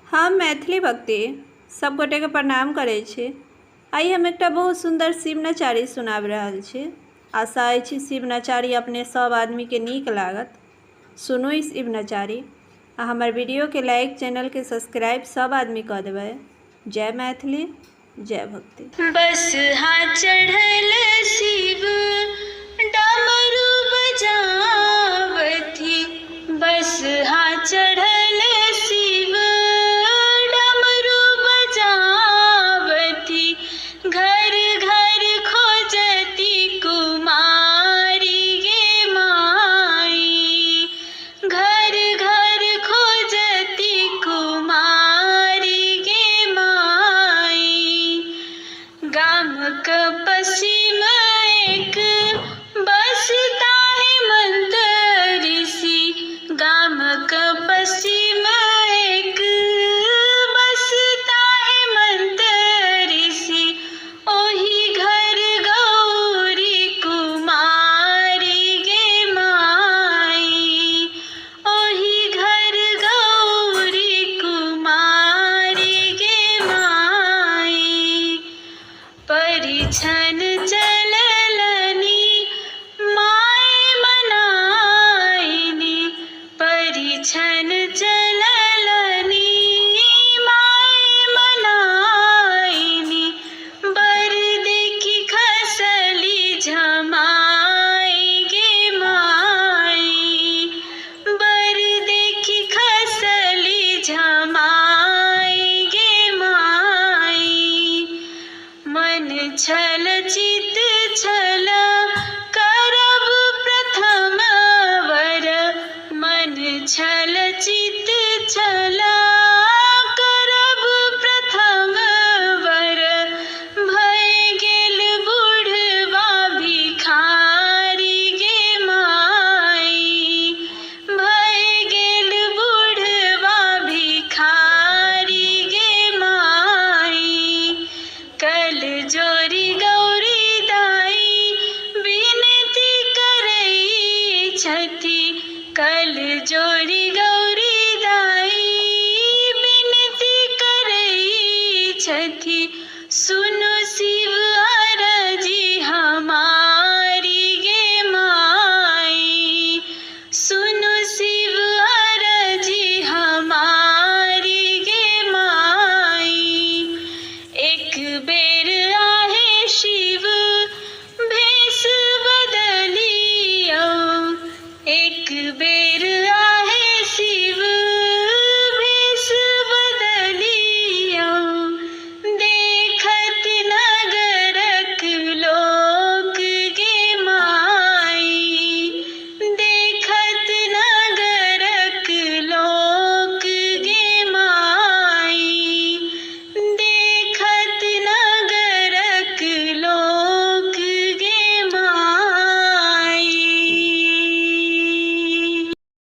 हम मैथिली भक्ति सब गोटे के प्रणाम करे छी। आई हम एक बहुत सुंदर शिव नचारी सुनाब रहल छी। आशा अछि शिव नचारी अपने सब आदमी के नीक लागत। सुनू इस शिव नचारी आ हमार वीडियो के लाइक, चैनल के सब्सक्राइब सब आदमी कर देवे। जय मैथिली, जय भक्ति। बस हाथ चढ़ल शिव डमरू बजावथी, बस हाथ चढ़ल शिव डमरू बजावथी, घर घर खोजती कुमारी गे माई, घर घर खोजती कुमारी गे माई। गाम क पश्चिम एक बसता है मंतरिसी, गाम क पश्चिम एक बसता है मंतरिसी, ओही घर गौरी कुमारी गे माई, ओही घर गौरी कुमारी गे माई। परिछन चललनी माय मनाइनी, परिछन चललनी माय मनाइनी, बर देखी खसली झमाई गे माई, बर देखी खसली झमाई गे माई। मन छल चित छल करब प्रथम वर, मन छल चित छल करब प्रथम वर, भय गेल बुढ़वा भिखारी गे माई, भय गेल बुढ़वा भिखारी गे माई। कल जोरी गौरी दाई विनती करई छथि, कल जोरी गौरी दाई विनती करई छथि, सुन